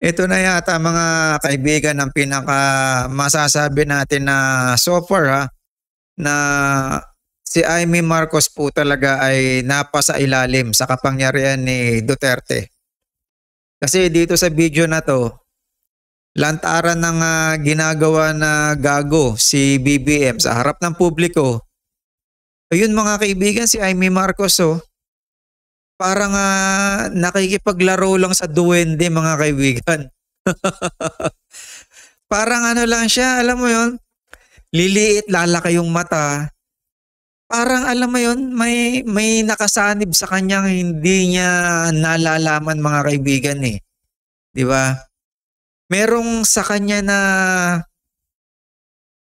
Ito na yata mga kaibigan ang pinaka masasabi natin na so far na si Amy Marcos po talaga ay napasa ilalim sa kapangyarihan ni Duterte. Kasi dito sa video na to, lantaran ng ginagawa na gago si BBM sa harap ng publiko. Ayun mga kaibigan, si Amy Marcos parang nakikipaglaro lang sa duwende mga kaibigan. Parang ano lang siya, alam mo yon, liliit, lalaki yung mata. Parang alam mo yon, may nakasanib sa kanyang hindi niya nalalaman mga kaibigan eh. 'Di ba? Merong sa kanya na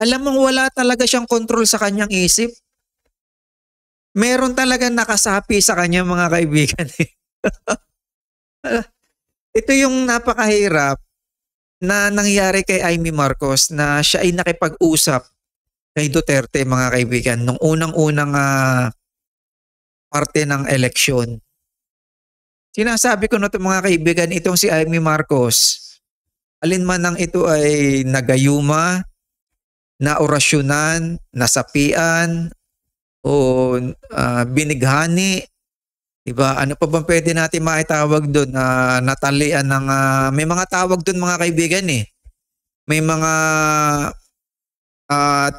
alam mong wala talaga siyang control sa kanyang isip. Meron talagang nakasapi sa kanya mga kaibigan eh. Ito yung napakahirap na nangyari kay Amy Marcos na siya ay nakipag-usap kay Duterte mga kaibigan nung unang-unang parte ng eleksyon. Sinasabi ko na ito mga kaibigan, itong si Amy Marcos, alinman nang ito ay nagayuma, naorasyonan, nasapian, o binighani, diba? Ano pa bang pwede natin maitawag doon? Natalian ng, may mga tawag doon mga kaibigan eh. May mga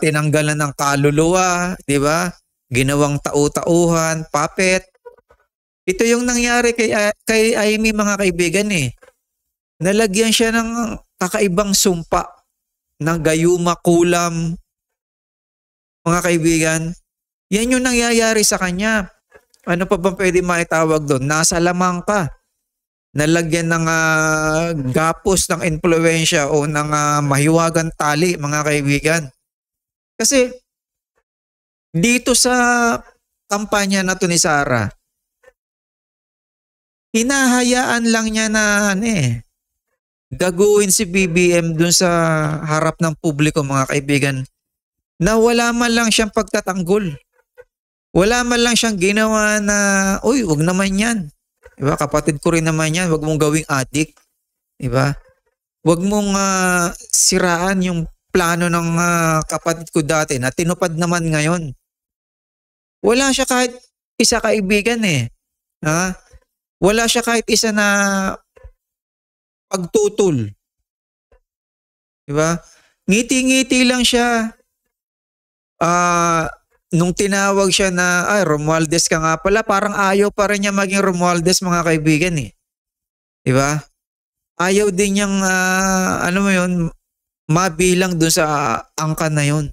tinanggalan ng kaluluwa, diba? Ginawang tau-tauhan, puppet. Ito yung nangyari kay Amy mga kaibigan eh. Nalagyan siya ng kakaibang sumpa ng gayuma, kulam, mga kaibigan. Yan yung nangyayari sa kanya. Ano pa bang pwede maitawag doon? Nasa lamang ka. Nalagyan ng gapos ng impluwensya o ng mahiwagang tali, mga kaibigan. Kasi dito sa kampanya na to ni Sara, hinahayaan lang niya na gaguin si BBM dun sa harap ng publiko mga kaibigan na wala man lang siyang pagtatanggol. Wala man lang siyang ginawa na, uy, wag naman yan. Diba? Kapatid ko rin naman yan, wag mong gawing adik. Diba? Wag mong siraan yung plano ng kapatid ko dati na tinupad naman ngayon. Wala siya kahit isa kaibigan eh. Wala siya kahit isa na pagtutol. Diba? Ngiti-ngiti lang siya. Nung tinawag siya na, Romualdez ka nga pala, parang ayaw pa rin niya maging Romualdez mga kaibigan eh. Diba? Ayaw din niyang, mabilang dun sa angkan na yun.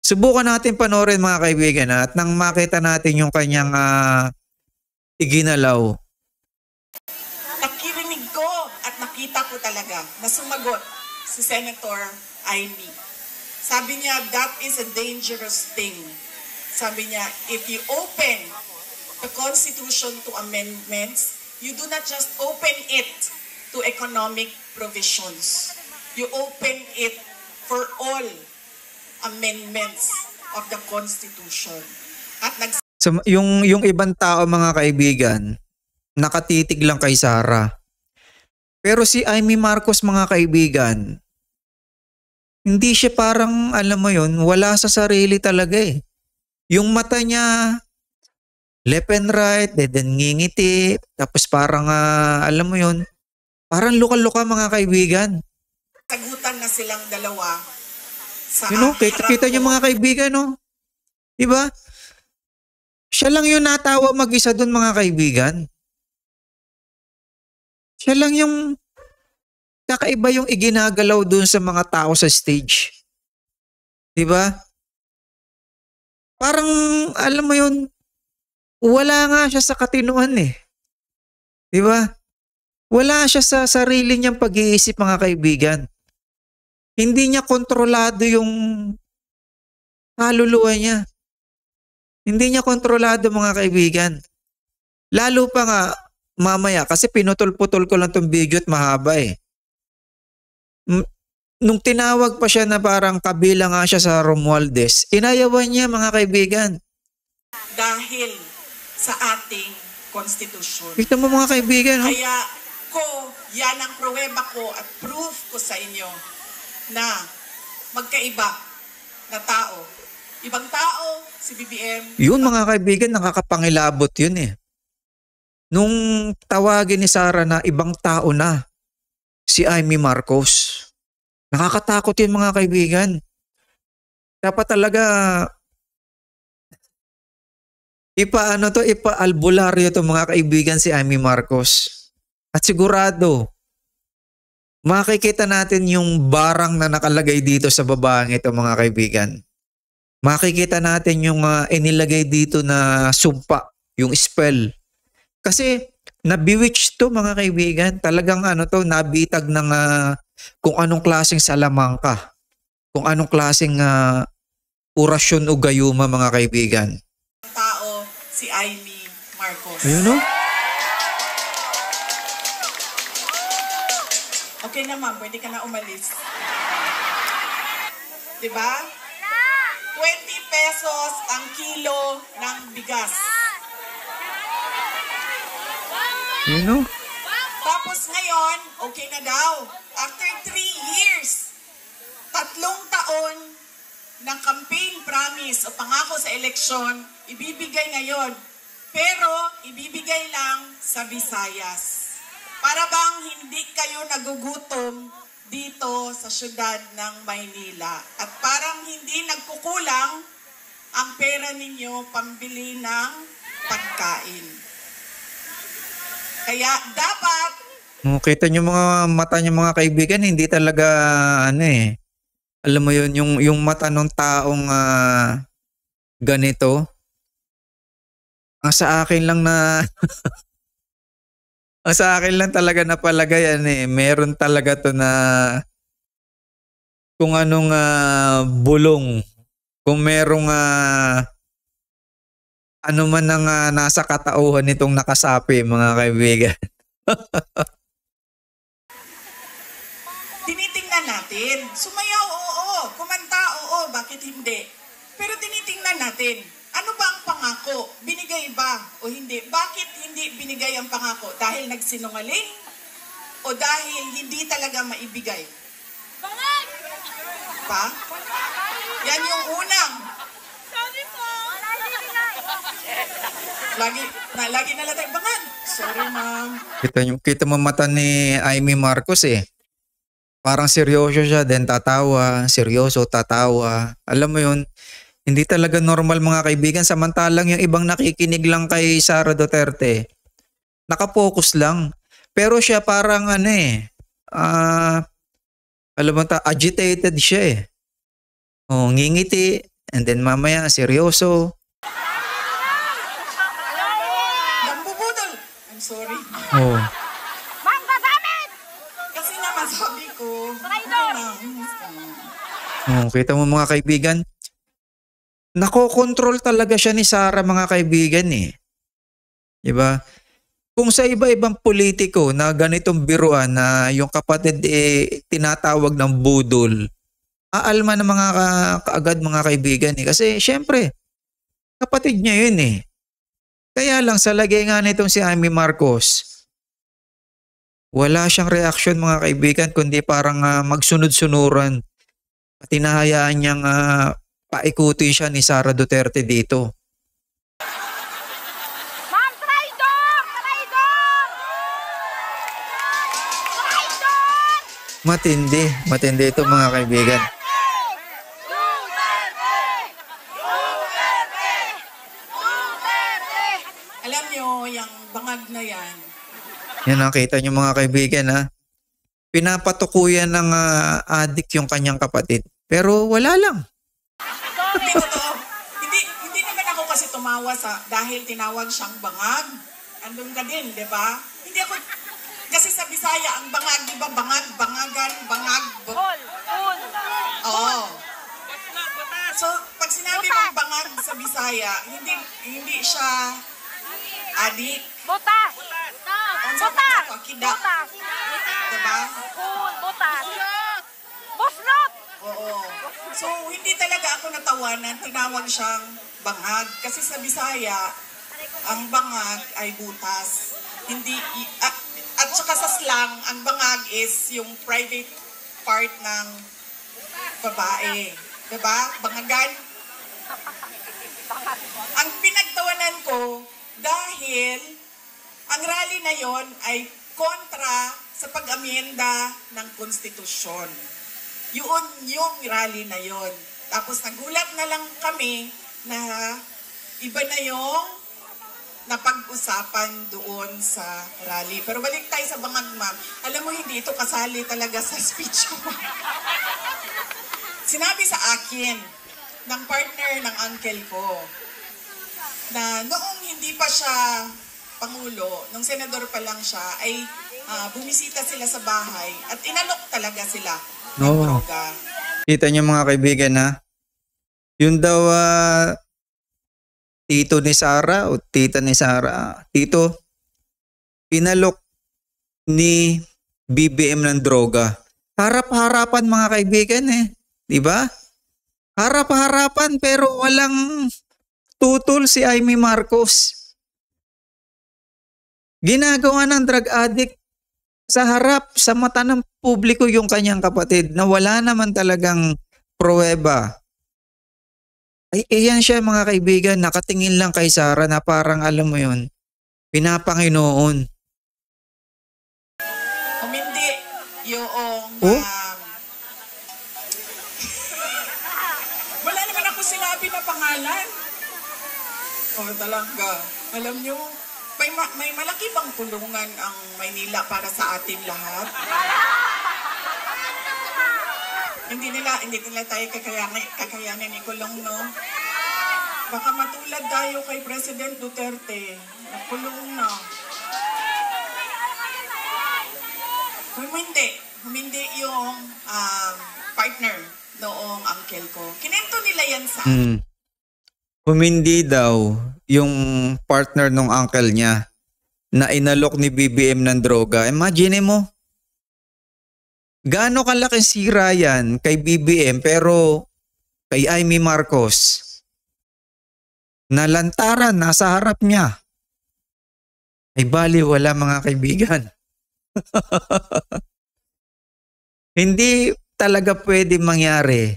Subukan natin panoorin mga kaibigan at nang makita natin yung kanyang iginalaw. Nakirinig ko at nakita ko talaga na sumagot si Senator Amy. Sabi niya, that is a dangerous thing. Sabi niya, if you open the Constitution to amendments, you do not just open it to economic provisions. You open it for all amendments of the Constitution. At so, yung ibang tao mga kaibigan, nakatitig lang kay Sara. Pero si Amy Marcos mga kaibigan, hindi siya parang, alam mo yun, wala sa sarili talaga eh. Yung mata niya, left and right, then ngingiti, tapos parang, alam mo yun, parang luka-luka mga kaibigan. Sagutan na silang dalawa. Kita niyo mga kaibigan, no? Diba? Siya lang yung natawa mag-isa dun mga kaibigan. Siya lang yung kakaiba yung iginagalaw dun sa mga tao sa stage. Diba? Parang, alam mo yun, wala nga siya sa katinuan eh. Diba? Wala siya sa sarili niyang pag-iisip mga kaibigan. Hindi niya kontrolado yung kaluluwa niya. Hindi niya kontrolado mga kaibigan. Lalo pa nga mamaya kasi pinutol-putol ko lang tong video at mahaba eh. Nung tinawag pa siya na parang kabila nga siya sa Romualdez, inayawan niya mga kaibigan. Dahil sa ating konstitusyon. Kita mo mga kaibigan. Kaya ko yan ang pruweba ko at proof ko sa inyo na magkaiba na tao. Ibang tao, si BBM. Yun mga kaibigan, nakakapangilabot yun eh. Nung tawagin ni Sara na ibang tao na si Amy Marcos. Nakakatakot yun mga kaibigan. Dapat talaga ipa-albularyo to mga kaibigan si Amy Marcos. At sigurado, makikita natin yung barang na nakalagay dito sa babaeng ito mga kaibigan. Makikita natin yung inilagay dito na sumpa, yung spell. Kasi na-bewitch to mga kaibigan. Talagang nabitag ng kung anong klaseng salamangka. Kung anong klaseng orasyon o gayuma mga kaibigan. Tao, si Amy Marcos. Ayun no? Okay na ma'am, pwede ka na umalis. Diba? 20 pesos ang kilo ng bigas. Ayun no? Tapos ngayon, okay na daw. After 3 years, 3 taon ng campaign promise o pangako sa eleksyon, ibibigay ngayon. Pero ibibigay lang sa Visayas. Para bang hindi kayo nagugutom dito sa syudad ng Maynila. At parang hindi nagkukulang ang pera ninyo pambili ng pagkain. Kaya dapat... Kita nyo mga mata nyo mga kaibigan, hindi talaga alam mo yun, yung mata ng taong ganito. Ang sa akin lang na... Ang sa akin lang talaga napalagay meron talaga to na kung anong bulong, kung merong ano man ang nasa katauhan nitong nakasapi mga kaibigan. Tinitingnan natin. Sumayaw, oo. Kumanta, oo. Bakit hindi? Pero tinitingnan natin. Ano ba ang pangako? Binigay ba o hindi? Bakit hindi binigay ang pangako? Dahil nagsinungaling? O dahil hindi talaga maibigay? Pa? Yan yung unang. Lagi na lang tayo bangag. Sorry, ma'am. Kita mo mata ni Amy Marcos Parang seryoso siya, then tatawa. Seryoso, tatawa. Alam mo yun, hindi talaga normal mga kaibigan. Samantalang yung ibang nakikinig lang kay Sara Duterte, nakapokus lang. Pero siya parang alam mo agitated siya ngingiti, and then mamaya seryoso. Nambubudol. I'm sorry. Oh. Kasi naman sabi ko, Kita mo mga kaibigan, nakokontrol talaga siya ni Sara mga kaibigan Diba? Kung sa iba-ibang politiko na ganitong biruan na yung kapatid tinatawag ng budol, aalma ng mga kaagad mga kaibigan Kasi syempre, kapatid niya yun Kaya lang sa lagay nga nitong si Amy Marcos, wala siyang reaksyon mga kaibigan, kundi parang magsunod-sunuran. At hinahayaan niyang paikutin siya ni Sara Duterte dito. Ma'am, traidor! Traidor! Traidor! Matindi ito mga kaibigan. alam nyo, yung bangag na yan, Yan nakita niyo mga kaibigan pinapatukuyan ng adik yung kanyang kapatid. Pero wala lang. hindi totoo. Hindi naman ako kasi tumawa dahil tinawag siyang bangag. Andun ka din, di ba? Hindi ako, kasi sa Bisaya, ang bangag, di ba? Bangag, bangagan, bangag. Oo. So, pag sinabi mong bangag sa Bisaya, hindi siya adik. Butas! Butas! Akida. Butas! Diba? Butas! Buslot! Oo. So, hindi talaga ako natawanan. Tinawag siyang bangag. Kasi sa Bisaya, ang bangag ay butas. Hindi, At saka sa slang, ang bangag is yung private part ng babae. Diba? Bangagan. Ang pinagtawanan ko, dahil ang rally na yon ay kontra sa pag-amyenda ng konstitusyon. Yun yung rally na yon. Tapos nagulat na lang kami na iba na yung napag-usapan doon sa rally. Pero balik tayo sa bangag, ma'am. Alam mo, hindi ito kasali talaga sa speech ko. Sinabi sa akin ng partner ng uncle ko na noong hindi pa siya Pangulo, nung senador pa lang siya, ay bumisita sila sa bahay at inalok talaga sila ng droga. Kita niyo mga kaibigan na yun daw tito ni Sara o tita ni Sara, tito, pinalok ni BBM ng droga. Harap-harapan mga kaibigan eh. Diba? Harap-harapan pero walang tutol si Amy Marcos. Ginagawa ng drug addict sa harap, sa mata ng publiko yung kanyang kapatid na wala naman talagang pruweba. Ay, iyan siya mga kaibigan, nakatingin lang kay Sara na parang alam mo yun, pinapanginoon. Humindi yung wala naman ako sinabi na pangalan. Talaga. Alam nyo, may malaki bang tulungan ang Maynila para sa atin lahat? Hindi nila tayo kakayanin ikulong, no? Baka matulad tayo kay President Duterte. Nakulong na. Humindi yung partner noong uncle ko. Kinento nila yan sa Humindi daw yung partner ng uncle niya na inalok ni BBM ng droga. Imagine mo, gaano kalaki sira yan kay BBM pero kay Amy Marcos nalantaran nasa harap niya. Ay bali wala mga kaibigan. Hindi talaga pwede mangyari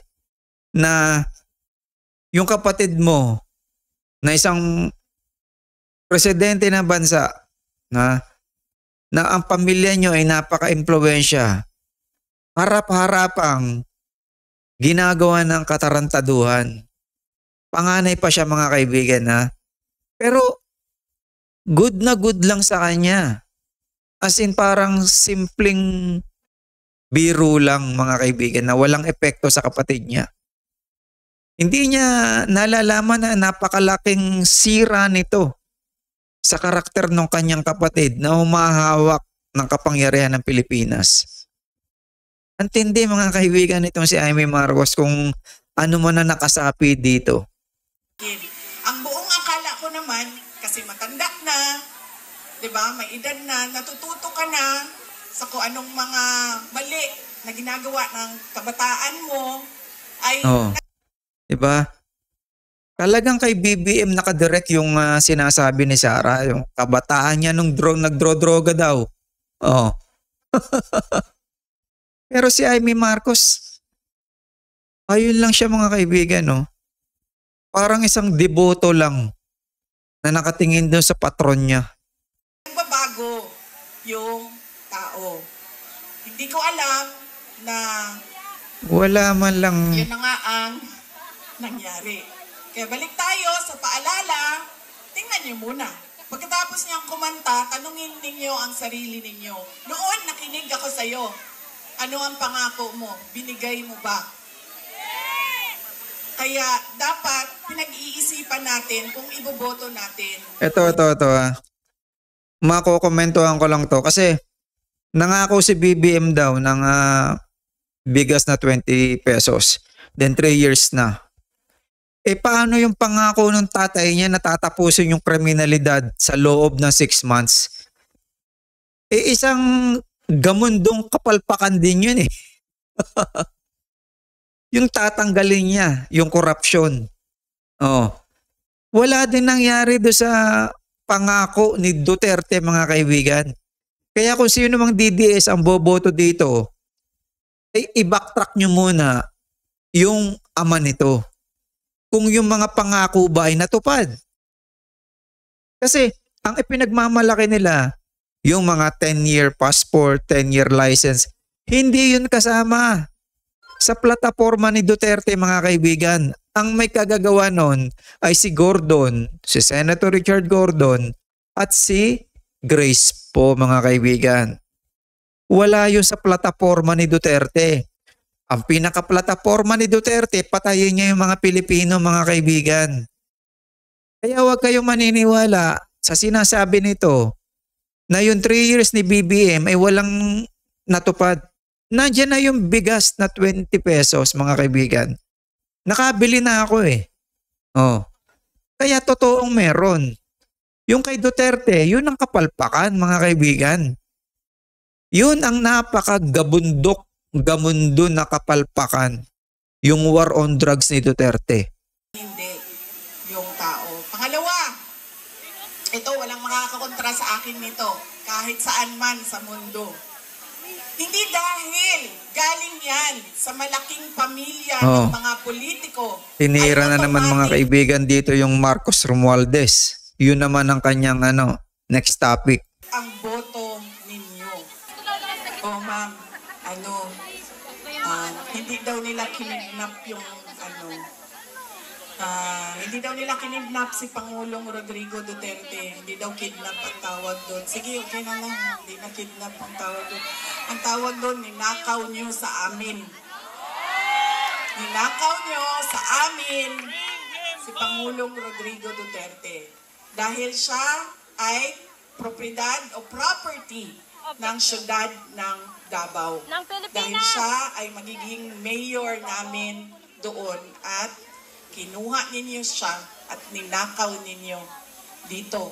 na yung kapatid mo na isang presidente ng bansa na ang pamilya nyo ay napaka-impluwensya, harap-harapang ginagawa ng katarantaduhan. Panganay pa siya mga kaibigan na. Pero good na good lang sa kanya. As in parang simpleng biro lang mga kaibigan na walang epekto sa kapatid niya. Hindi niya nalalaman na napakalaking sira nito sa karakter ng kanyang kapatid na humahawak ng kapangyarihan ng Pilipinas. Antindi mga kaibigan itong si Amy Marcos kung ano man na nakasapi dito. Ang buong akala ko naman, kasi matanda na, diba, may edad na, natututo ka na sa kung anong mga mali na ginagawa ng kabataan mo, ay... Diba? Talagang kay BBM nakadirect yung sinasabi ni Sara, yung kabataan niya nung nagdro-droga daw. Pero si Amy Marcos, ayun lang siya mga kaibigan, no? Parang isang deboto lang na nakatingin doon sa patron niya. Nagbabago yung tao. Hindi ko alam na wala man lang. Yun na nga ang nangyari. Kaya balik tayo sa paalala, tingnan niyo muna. Pagkatapos niyang kumanta, tanungin ninyo ang sarili ninyo. Noon, nakinig ako sa'yo. Ano ang pangako mo? Binigay mo ba? Kaya dapat pinag-iisipan natin kung iboboto natin. Ito. Makokomentuhan ko lang to kasi nangako si BBM daw ng bigas na 20 pesos. Then 3 years na. Paano yung pangako ng tatay niya na tatapusin yung kriminalidad sa loob ng 6 months? Isang gamundong kapalpakan din yun eh. Yung tatanggalin niya, yung corruption. Wala din nangyari do sa pangako ni Duterte mga kaibigan. Kaya kung sino mang DDS ang boboto dito, ay i-backtrack nyo muna yung ama nito. Kung yung mga pangako ba ay natupad. Kasi ang ipinagmamalaki nila, yung mga 10-year passport, 10-year license, hindi yun kasama sa plataforma ni Duterte, mga kaibigan. Ang may kagagawa nun ay si Gordon, si Senator Richard Gordon at si Grace po, mga kaibigan. Wala yun sa plataforma ni Duterte. Ang pinaka-plataforma ni Duterte, patayin niya yung mga Pilipino, mga kaibigan. Kaya huwag kayong maniniwala sa sinasabi nito na yung 3 years ni BBM ay walang natupad. Nandiyan na yung bigas na 20 pesos, mga kaibigan. Nakabili na ako eh. Oh. Kaya totoong meron. Yung kay Duterte, yun ang kapalpakan, mga kaibigan. Yun ang napakagabundok, gamundo na kapalpakan. Yung war on drugs ni Duterte. Hindi yung tao. Pangalawa, ito walang makakakontra sa akin nito kahit saan man sa mundo. Hindi dahil galing yan sa malaking pamilya ng mga politiko. Tinira na naman, mga kaibigan, dito yung Marcos Romualdez. Yun naman ang kanyang next topic. Ang boto ninyo. O ma'am, hindi daw nila kinidnap yung hindi daw nila kinidnap si Pangulong Rodrigo Duterte. Hindi daw kidnap ang tawag doon. Sige, okay na lang. Hindi na kidnap ang tawag doon. Ang tawag doon, ninakaw nyo sa amin. Ninakaw nyo sa amin si Pangulong Rodrigo Duterte. Dahil siya ay propriedad o property ng syudad ng Davao. Dahil siya ay magiging mayor namin doon at kinuha ninyo siya at ninakaw ninyo dito.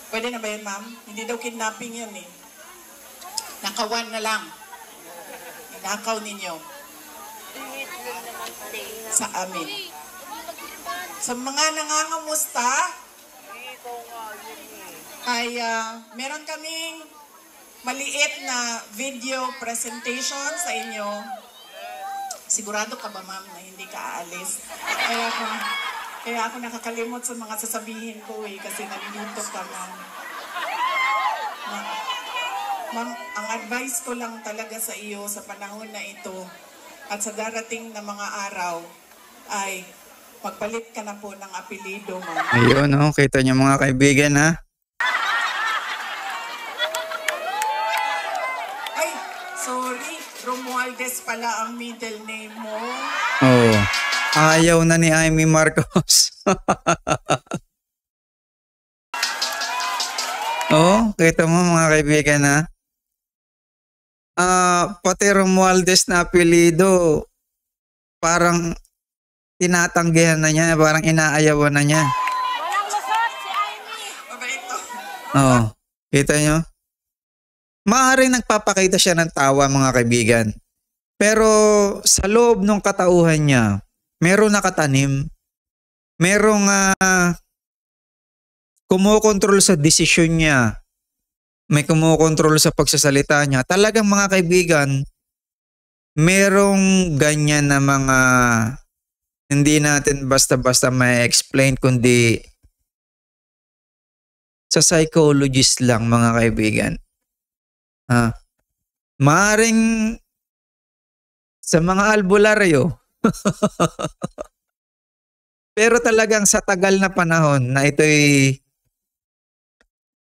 Pwede na ba yun, ma'am? Hindi daw kidnapping yan eh. Nakawan na lang. Ninakaw ninyo sa amin. Sa mga nangangamusta, ay meron kaming maliit na video presentation sa inyo. Sigurado ka ba, ma'am, na hindi ka aalis? Kaya ako nakakalimot sa mga sasabihin ko eh, kasi nalilito ka, ma'am. Ma'am, ang advice ko lang talaga sa iyo sa panahon na ito at sa darating na mga araw ay magpalit ka na po ng apelido, ma'am. Ayun, kita niyo, mga kaibigan, ha? Ay, sorry. Romualdez pala ang middle name mo. Oh, ayaw na ni Amy Marcos. Kita mo, mga kaibigan, ha? Pati Romualdez na apelido, parang tinatanggihan na niya, parang inaayawan na niya. Walang lusot si Amy. Mabait to. Kita nyo? Maaaring nagpapakita siya ng tawa, mga kaibigan. Pero sa loob ng katauhan niya, meron nakatanim. Merong kumukontrol sa desisyon niya. May kumukontrol sa pagsasalita niya. Talagang, mga kaibigan, merong ganyan na mga hindi natin basta-basta may explain, kundi sa psychologist lang, mga kaibigan. Maaring sa mga albularyo. Pero talagang sa tagal na panahon na ito'y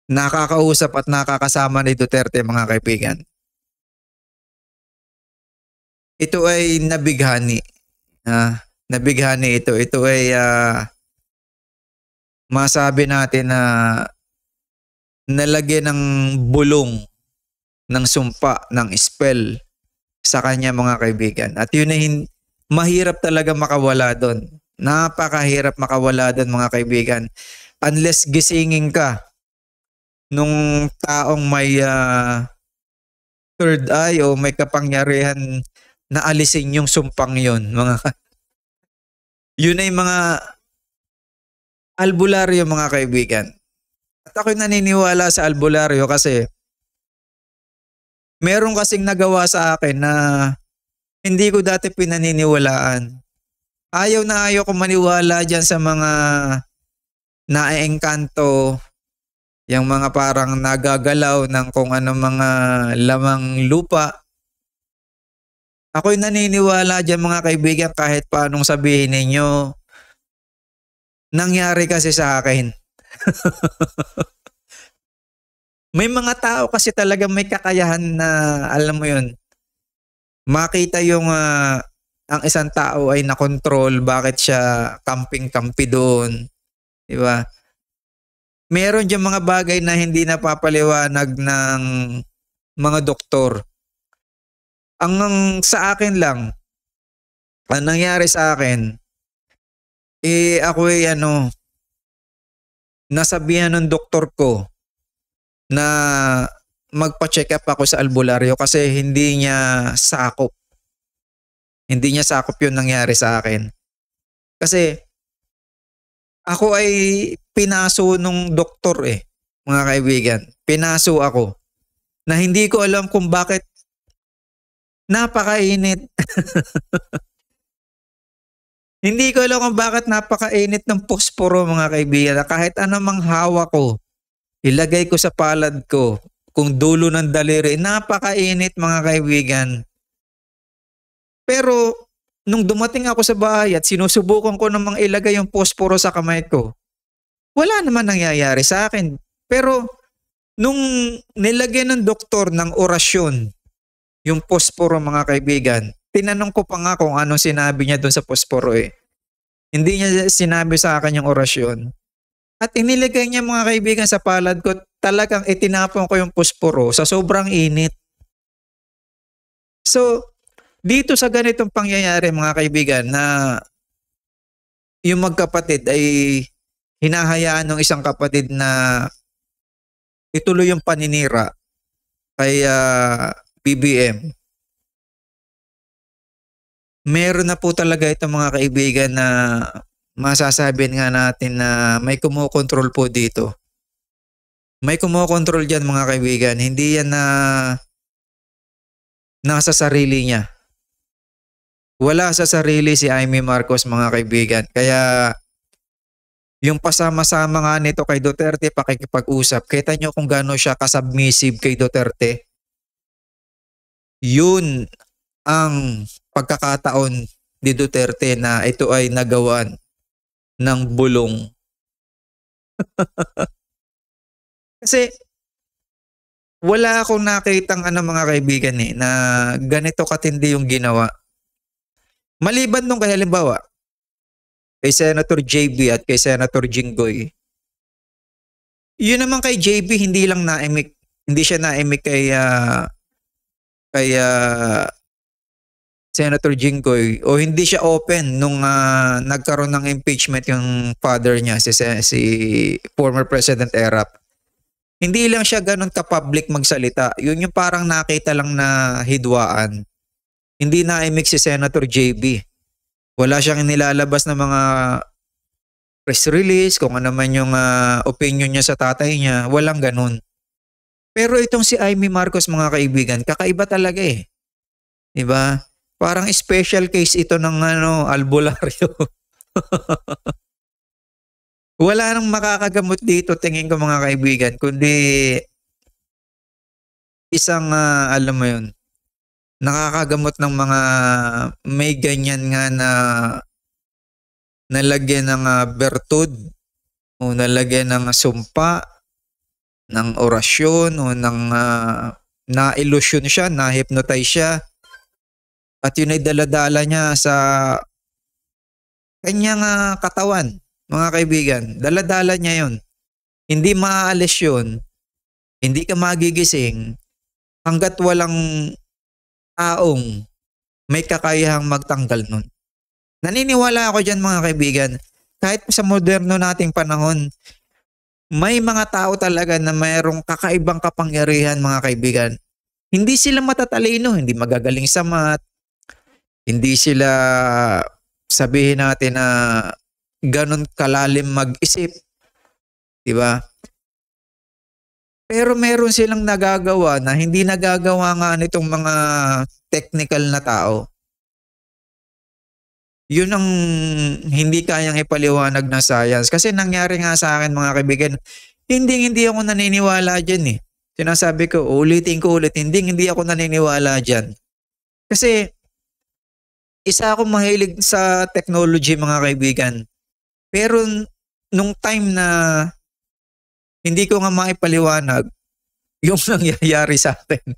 nakakausap at nakakasama ni Duterte, mga kaibigan, ito ay nabighani. Nabighani ito. Ito ay masabi natin na nalagyan ng bulong, ng sumpa, ng spell sa kanya, mga kaibigan. At yun ay mahirap talaga makawala doon. Napakahirap makawala doon, mga kaibigan. Unless gisingin ka nung taong may third eye o may kapangyarihan na alisin yung sumpang yun. Yun ay mga albularyo, mga kaibigan. At ako'y naniniwala sa albularyo kasi Meron kasing nagawa sa akin na hindi ko dati pinaniniwalaan. Ayaw na ayaw ko maniwala dyan sa mga naeengkanto, yung mga parang nagagalaw ng kung ano mga lamang lupa. Ako'y naniniwala dyan mga kaibigan kahit paanong sabihin ninyo. Nangyari kasi sa akin. May mga tao kasi talaga may kakayahan na alam mo yun. Makita yung ang isang tao ay nakontrol, bakit siya camping-campi doon. Di ba? Meron dyan mga bagay na hindi napapaliwanag ng mga doktor. Ang sa akin lang, ang nangyari sa akin, ako ay nasabihan ng doktor ko na magpa-check up ako sa albularyo kasi hindi niya sakop. Hindi niya sakop yung nangyari sa akin. Kasi ako ay pinaso nung doktor mga kaibigan. Pinaso ako na hindi ko alam kung bakit napakainit. Hindi ko alam kung bakit napakainit ng posporo mga kaibigan. Kahit anumang hawak ko, ilagay ko sa palad ko, kung dulo ng daliri, napakainit mga kaibigan. Pero nung dumating ako sa bahay at sinusubukan ko namang ilagay yung posporo sa kamay ko, wala naman nangyayari sa akin. Pero nung nilagay ng doktor ng orasyon, yung posporo mga kaibigan, tinanong ko pa nga kung anong sinabi niya doon sa posporo Hindi niya sinabi sa akin yung orasyon. At iniligay niya mga kaibigan sa palad ko, talagang itinapon ko yung posporo sa sobrang init. So, dito sa ganitong pangyayari mga kaibigan na yung magkapatid ay hinahayaan ng isang kapatid na ituloy yung paninira kay BBM. Meron na po talaga itong mga kaibigan na masasabi nga natin na may kumokontrol po dito. May kumokontrol dyan mga kaibigan. Hindi yan na nasa sarili niya. Wala sa sarili si Amy Marcos mga kaibigan. Kaya yung pasama-sama nga nito kay Duterte pakikipag-usap, kita nyo kung gaano siya kasubmissive kay Duterte. Yun ang pagkakataon ni Duterte na ito ay nagawan ng bulong. Kasi wala akong nakitang mga kaibigan na ganito katindi yung ginawa. Maliban nung kay halimbawa, kay Senator JB at kay Senator Jinggoy. Yun naman kay JB hindi lang naimik, hindi siya naimik kay Senator Jinggoy o hindi siya open nung nagkaroon ng impeachment yung father niya si former President Erap. Hindi lang siya ganun ka-public magsalita. Yun yung parang nakita lang na hidwaan. Hindi naimik si Senator JB. Wala siyang nilalabas na mga press release, kung ano man yung opinion niya sa tatay niya. Walang ganun. Pero itong si Amy Marcos mga kaibigan, kakaiba talaga Diba? Parang special case ito ng albularyo. Wala nang makakagamot dito tingin ko mga kaibigan, kundi isang alam mo yun, nakakagamot ng mga may ganyan nga na nalagyan ng bertud o nalagyan ng sumpa, ng orasyon o ng na-illusion siya, na-hypnotize siya. At yun ay daladala niya sa kanyang katawan, mga kaibigan. Daladala niya yun. Hindi maaalis yun. Hindi ka magigising hanggat walang taong may kakayahang magtanggal nun. Naniniwala ako dyan mga kaibigan. Kahit sa moderno nating panahon, may mga tao talaga na mayroong kakaibang kapangyarihan mga kaibigan. Hindi sila matatalino, hindi magagaling sa math, hindi sila sabihin natin na ganun kalalim mag-isip. Diba? Pero meron silang nagagawa na hindi nagagawa nga nitong mga technical na tao. Yun ang hindi kayang ipaliwanag ng science. Kasi nangyari nga sa akin mga kaibigan, hindi ako naniniwala dyan eh. Sinasabi ko, ulitin ko ulit, hindi ako naniniwala dyan. Kasi isa akong mahilig sa technology mga kaibigan. Pero nung time na hindi ko nga maipaliwanag yung nangyayari sa atin.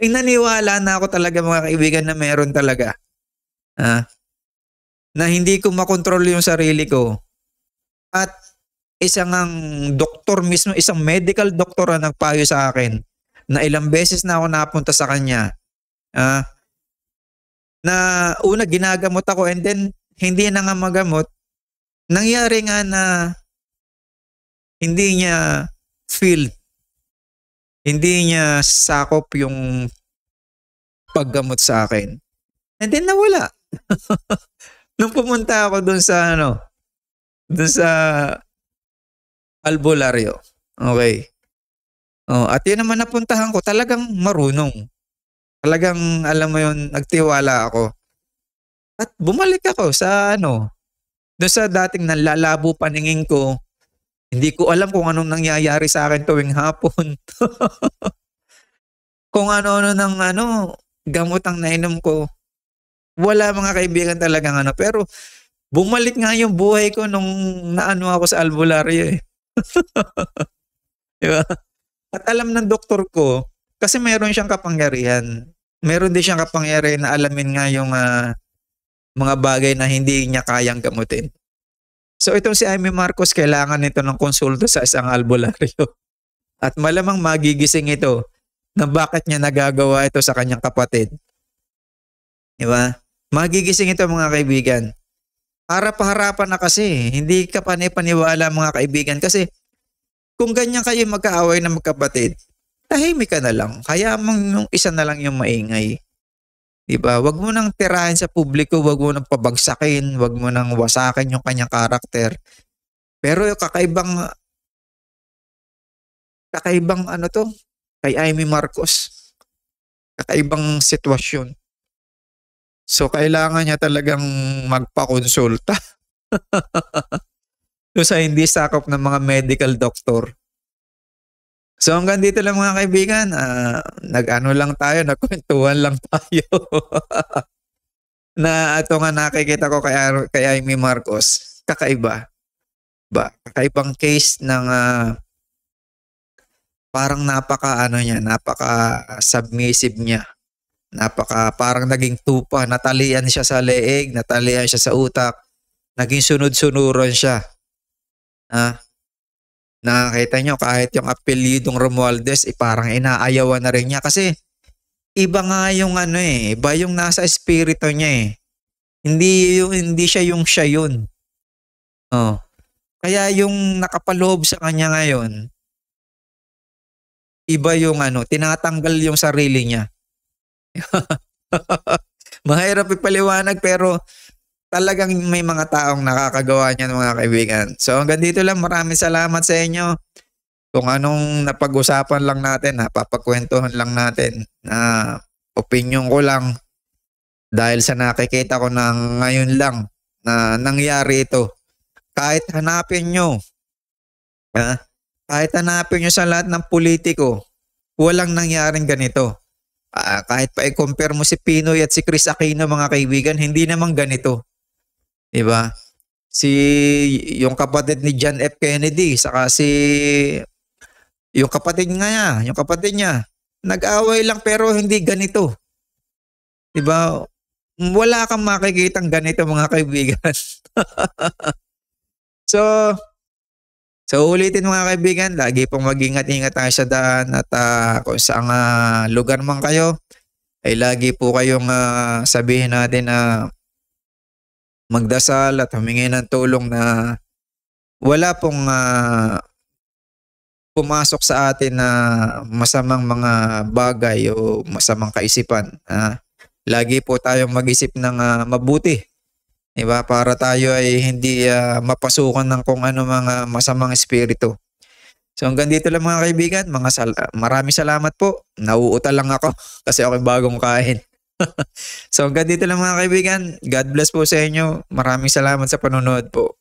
Ay naniwala na ako talaga mga kaibigan na meron talaga. Na hindi ko makontrol yung sarili ko. At isang ang doktor mismo, isang medical doctor ang nagpayo sa akin na ilang beses na ako napunta sa kanya. Na una ginagamot ako and then hindi na nga magamot. Nangyari nga na hindi niya feel, hindi niya sakop yung paggamot sa akin. And then nawala. Nung pumunta ako dun sa albularyo. Okay. At yun naman napuntahan ko, talagang marunong. Talagang alam mo yun, nagtiwala ako. At bumalik ako sa doon sa dating nanlalabo paningin ko. Hindi ko alam kung anong nangyayari sa akin tuwing hapon. Kung ano-ano ng gamot ang nainom ko. Wala mga kaibigan talagang pero bumalik nga yung buhay ko nung ako sa albularyo eh. Diba? At alam ng doktor ko, kasi meron siyang kapangyarihan. Meron din siyang kapangyarihan na alamin nga yung mga bagay na hindi niya kayang gamutin. So itong si Amy Marcos, kailangan nito ng konsulta sa isang albularyo. At malamang magigising ito na bakit niya nagagawa ito sa kanyang kapatid. Diba? Magigising ito mga kaibigan. Harap-harapan na kasi. Hindi ka panipaniwala mga kaibigan. Kasi kung ganyan kayo magkaaway na magkapatid, tahimik ka na lang. Kaya mong yung isa na lang yung maingay. Diba? Wag mo nang tirahin sa publiko, wag mo nang pabagsakin, wag mo nang wasakin yung kanyang karakter. Pero yung kakaibang kay Amy Marcos. Kakaibang sitwasyon. So kailangan niya talagang magpakonsulta. So sa hindi sakop ng mga medical doctor. So hanggang dito lang mga kaibigan, lang tayo, nagkwentuhan lang tayo. Na ito nga nakikita ko kay Amy Marcos, kakaiba. Kakaibang case ng parang napaka-submissive niya. Parang naging tupa, natalian siya sa leeg, natalian siya sa utak, naging sunod-sunuran siya. Nakakita nyo kahit yung apelyidong Romualdez parang inaayawan na rin niya kasi iba nga yung iba yung nasa espiritu niya eh. Hindi siya yung siya yun. Kaya yung nakapaloob sa kanya ngayon, iba yung tinatanggal yung sarili niya. Mahirap ipaliwanag pero talagang may mga taong nakakagawa niyan mga kaibigan. So hanggang dito lang, maraming salamat sa inyo. Kung anong napag-usapan lang natin, napapagkwentuhan lang natin, na opinion ko lang dahil sa nakikita ko na ngayon lang na nangyari ito. Kahit hanapin nyo sa lahat ng politiko, walang nangyaring ganito. Kahit pa i-compare mo si Pinoy at si Chris Aquino mga kaibigan, hindi naman ganito. Diba? Yung kapatid ni John F. Kennedy, saka yung kapatid niya, nag-away lang pero hindi ganito. Diba? Wala kang makikitang ganito mga kaibigan. So ulitin mga kaibigan, lagi pong mag-ingat-ingat tayo sa daan at kung saan lugar man kayo, ay lagi po kayong sabihin natin na magdasal at humingi ng tulong na wala pong pumasok sa atin na masamang mga bagay o masamang kaisipan. Lagi po tayong mag-isip ng mabuti. Diba? Para tayo ay hindi mapasukan ng kung ano mga masamang espiritu. So hanggang dito lang mga kaibigan, maraming salamat po. Nauutal lang ako kasi ako bagong kain. So hanggang dito lang mga kaibigan, God bless po sa inyo. Maraming salamat sa panonood po.